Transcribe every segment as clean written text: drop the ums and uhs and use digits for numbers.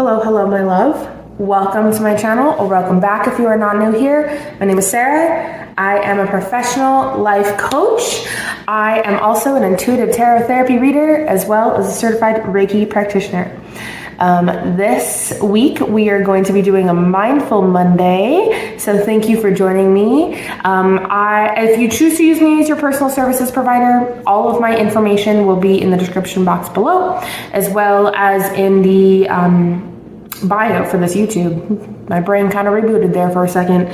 Hello, my love. Welcome to my channel, or welcome back if you are not new here. My name is Sarah. I am a professional life coach. I am also an intuitive tarot therapy reader, as well as a certified Reiki practitioner. This week we are going to be doing a Mindful Monday, so thank you for joining me. If you choose to use me as your personal services provider, all of my information will be in the description box below, as well as in the bio for this YouTube. My brain kind of rebooted there for a second.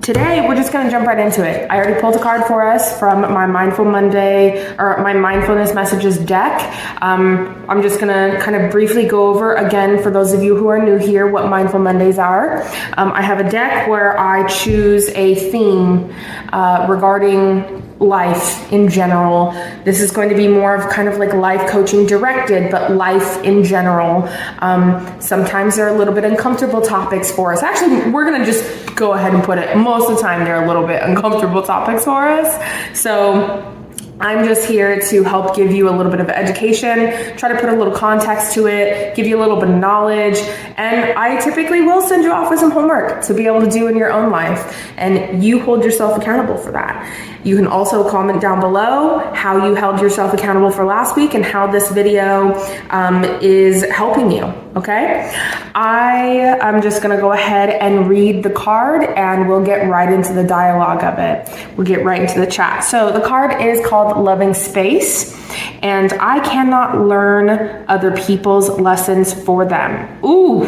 Today, we're just going to jump right into it. I already pulled a card for us from my Mindful Monday, or my Mindfulness Messages deck. I'm just going to kind of briefly go over, again, for those of you who are new here, what Mindful Mondays are. I have a deck where I choose a theme regarding life in general. This is going to be more of kind of like life coaching directed, but life in general. Sometimes they're a little bit uncomfortable topics for us. Actually, we're going to just go ahead and put it. Most of the time, they're a little bit uncomfortable topics for us. So I'm just here to help give you a little bit of education, try to put a little context to it, give you a little bit of knowledge, and I typically will send you off with some homework to be able to do in your own life, and you hold yourself accountable for that. You can also comment down below how you held yourself accountable for last week and how this video is helping you, okay? I'm just gonna go ahead and read the card and we'll get right into the dialogue of it. We'll get right into the chat. So the card is called Loving Space, and I cannot learn other people's lessons for them. Ooh.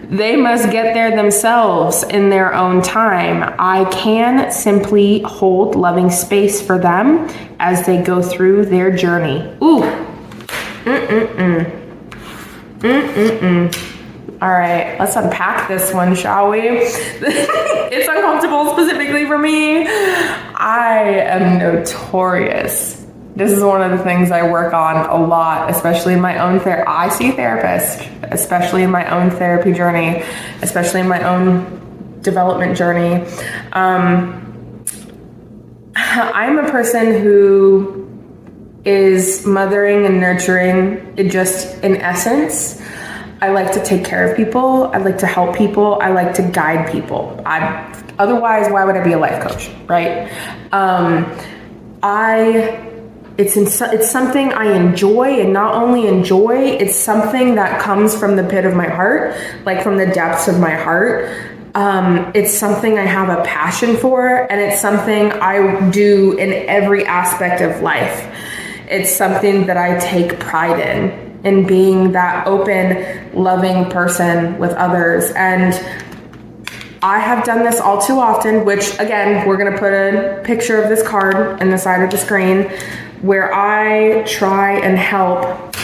They must get there themselves in their own time. I can simply hold loving space for them as they go through their journey. Ooh. All right, let's unpack this one, shall we? It's uncomfortable specifically for me. I am notorious. This is one of the things I work on a lot, especially in my own I see a therapist, especially in my own therapy journey, especially in my own development journey. I'm a person who is mothering and nurturing, it just in essence. I like to take care of people. I like to help people. I like to guide people. Otherwise, why would I be a life coach, right? It's something I enjoy, and not only enjoy, it's something that comes from the pit of my heart, like from the depths of my heart. It's something I have a passion for, and it's something I do in every aspect of life. It's something that I take pride in being that open, loving person with others. And I have done this all too often, which again, we're gonna put a picture of this card in the side of the screen, where I try and help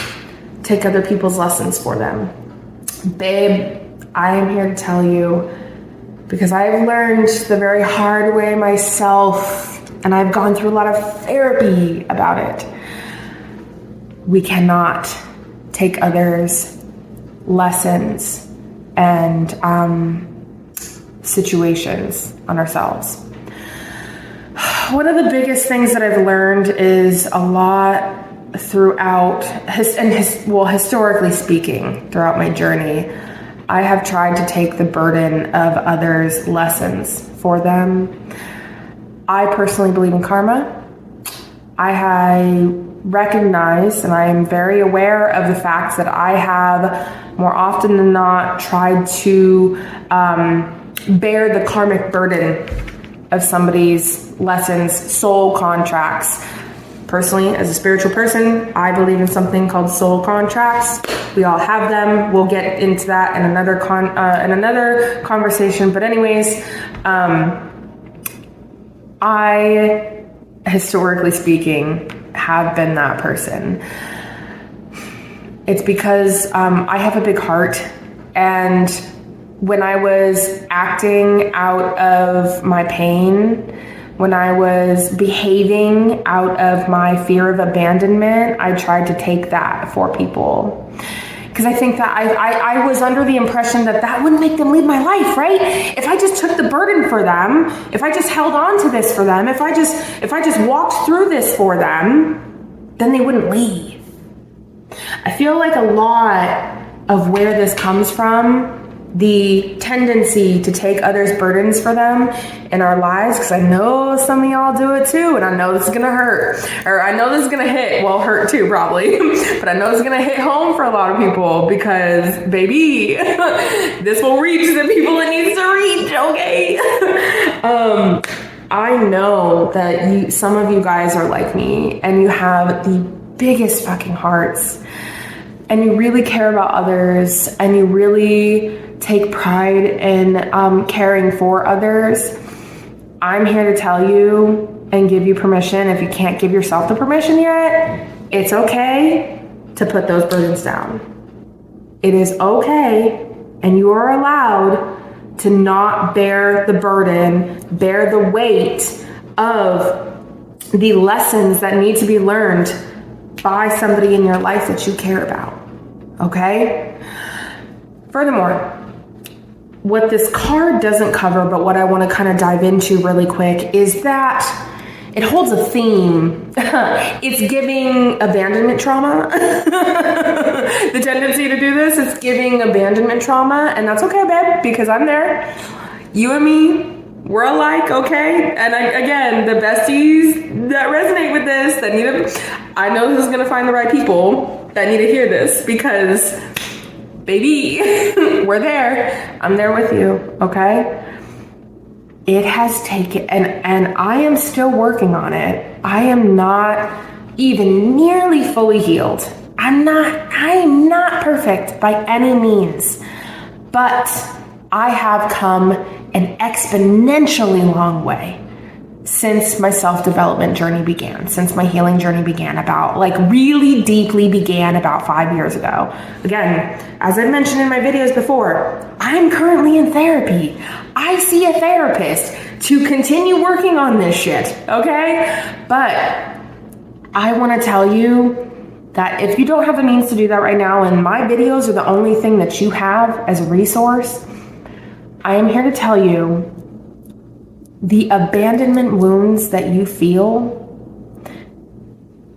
take other people's lessons for them. Babe, I am here to tell you, because I've learned the very hard way myself, and I've gone through a lot of therapy about it. We cannot take others' lessons and situations on ourselves. One of the biggest things that I've learned is a lot throughout, historically speaking, throughout my journey, I have tried to take the burden of others' lessons for them. I personally believe in karma. I recognize, and I am very aware of the fact that I have more often than not tried to bear the karmic burden of somebody's lessons, soul contracts. Personally, as a spiritual person, I believe in something called soul contracts. We all have them. We'll get into that in another conversation. But anyways, I, historically speaking, have been that person. It's because I have a big heart, and when I was acting out of my pain, when I was behaving out of my fear of abandonment, I tried to take that for people. Because I think that I was under the impression that that wouldn't make them leave my life, right? If I just took the burden for them, if I just held on to this for them, if I just walked through this for them, then they wouldn't leave. I feel like a lot of where this comes from, the tendency to take others' burdens for them in our lives, because I know some of y'all do it too, and I know this is gonna hurt, or I know this is gonna hit, well, hurt too probably, but I know it's gonna hit home for a lot of people, because baby, this will reach the people it needs to reach, okay? I know that some of you guys are like me, and you have the biggest fucking hearts, and you really care about others, and you really take pride in caring for others. I'm here to tell you and give you permission. If you can't give yourself the permission yet, it's okay to put those burdens down. It is okay, and you are allowed to not bear the burden, bear the weight of the lessons that need to be learned by somebody in your life that you care about, okay? Furthermore, what this card doesn't cover, but what I want to kind of dive into really quick, is that it holds a theme. It's giving abandonment trauma. The tendency to do this is giving abandonment trauma, and that's okay, babe, because I'm there. You and me, we're alike, okay? And again, the besties that resonate with this, that need to, I know this is gonna find the right people that need to hear this, because baby, we're there. I'm there with you, okay? It has taken, and I am still working on it. I am not even nearly fully healed. I am not perfect by any means, but I have come an exponentially long way since my self-development journey began, since my healing journey began, really deeply began about 5 years ago. Again, as I mentioned in my videos before, I'm currently in therapy. I see a therapist to continue working on this shit, okay? But I want to tell you that if you don't have the means to do that right now, and my videos are the only thing that you have as a resource, I am here to tell you the abandonment wounds that you feel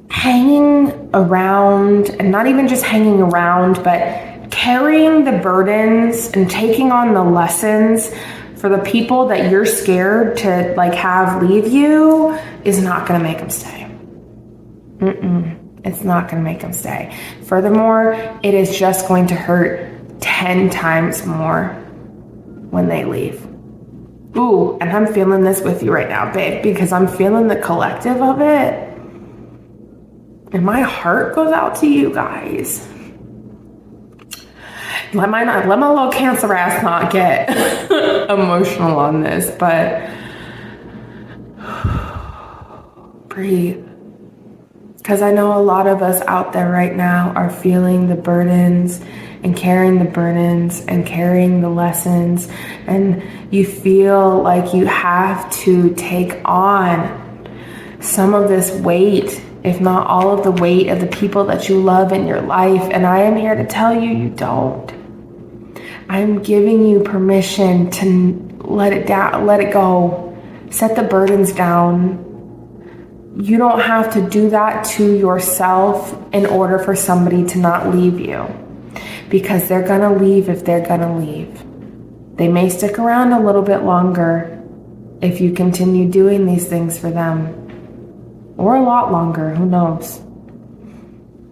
hanging around, and not even just hanging around, but carrying the burdens and taking on the lessons for the people that you're scared to have leave you is not going to make them stay. It's not going to make them stay. Furthermore, it is just going to hurt 10 times more when they leave. Ooh, and I'm feeling this with you right now, babe, because I'm feeling the collective of it. And my heart goes out to you guys. Let my little Cancer ass not get emotional on this, but breathe. Because I know a lot of us out there right now are feeling the burdens and carrying the burdens and carrying the lessons, and you feel like you have to take on some of this weight, if not all of the weight of the people that you love in your life. And I am here to tell you, you don't. I'm giving you permission to let it down, let it go, set the burdens down. You don't have to do that to yourself in order for somebody to not leave you, because they're gonna leave if they're gonna leave. They may stick around a little bit longer if you continue doing these things for them, or a lot longer, who knows.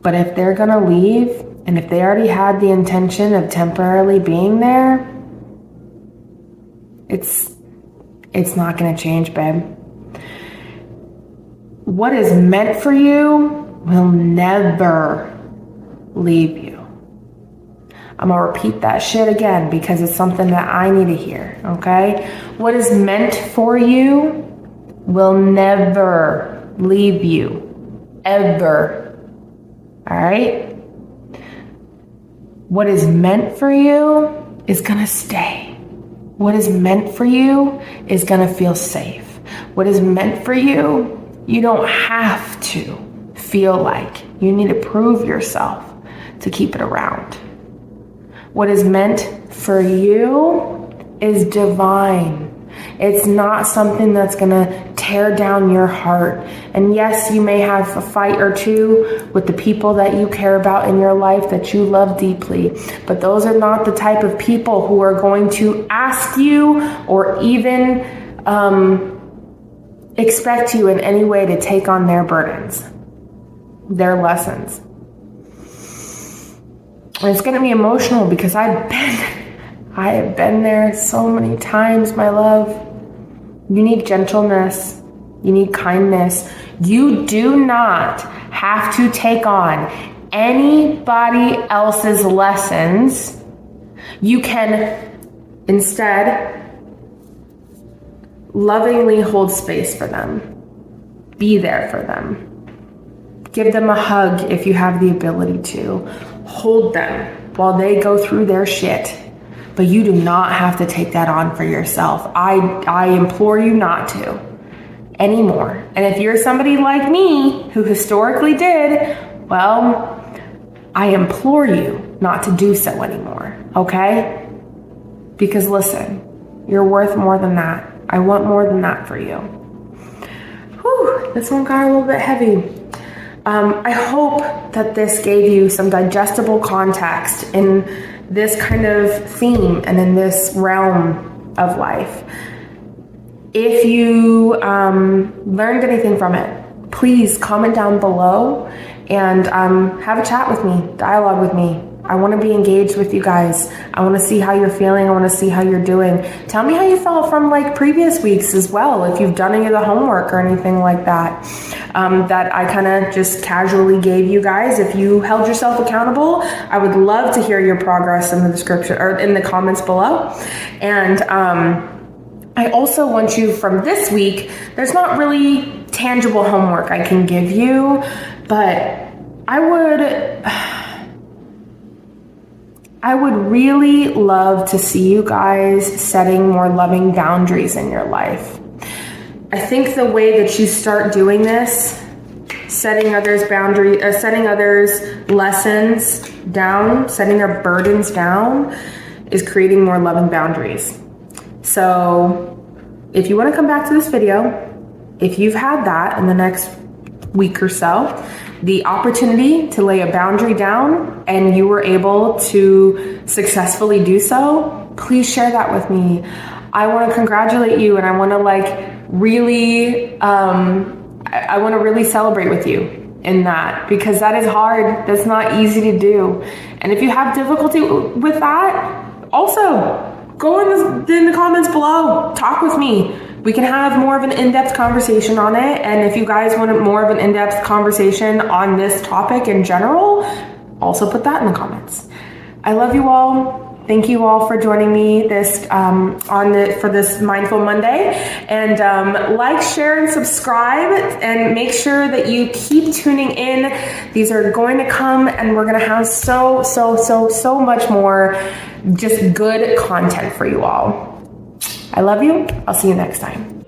But if they're gonna leave, and if they already had the intention of temporarily being there, it's not gonna change, babe. What is meant for you will never leave you. I'm gonna repeat that shit again because it's something that I need to hear, okay? What is meant for you will never leave you, ever, all right? What is meant for you is gonna stay. What is meant for you is gonna feel safe. What is meant for you, you don't have to feel like you need to prove yourself to keep it around. What is meant for you is divine. It's not something that's gonna tear down your heart. And yes, you may have a fight or two with the people that you care about in your life that you love deeply, but those are not the type of people who are going to ask you or even expect you in any way to take on their burdens, their lessons. And it's going to be emotional because I have been there so many times, my love. You need gentleness. You need kindness. You do not have to take on anybody else's lessons. You can instead lovingly hold space for them. Be there for them. Give them a hug if you have the ability to. Hold them while they go through their shit. But you do not have to take that on for yourself. I implore you not to anymore. And if you're somebody like me who historically did, well, I implore you not to do so anymore, okay? Because listen, you're worth more than that. I want more than that for you. Whew, this one got a little bit heavy. I hope that this gave you some digestible context in this kind of theme and in this realm of life. If you learned anything from it, please comment down below and have a chat with me, dialogue with me. I want to be engaged with you guys. I want to see how you're feeling. I want to see how you're doing. Tell me how you felt from like previous weeks as well, if you've done any of the homework or anything like that, that I kind of just casually gave you guys. If you held yourself accountable, I would love to hear your progress in the description or in the comments below. And I also want you from this week, there's not really tangible homework I can give you, but I would really love to see you guys setting more loving boundaries in your life. I think the way that you start doing this, setting others lessons down, setting their burdens down, is creating more loving boundaries. So if you want to come back to this video, if you've had that in the next week or so, the opportunity to lay a boundary down and you were able to successfully do so, please share that with me. I want to congratulate you, and I want to really celebrate with you in that, because that is hard. That's not easy to do. And if you have difficulty with that, also go in the comments below, talk with me. We can have more of an in-depth conversation on it. And if you guys want more of an in-depth conversation on this topic in general, also put that in the comments. I love you all. Thank you all for joining me for this Mindful Monday. And like, share, and subscribe, and make sure that you keep tuning in. These are going to come, and we're going to have so much more just good content for you all. I love you. I'll see you next time.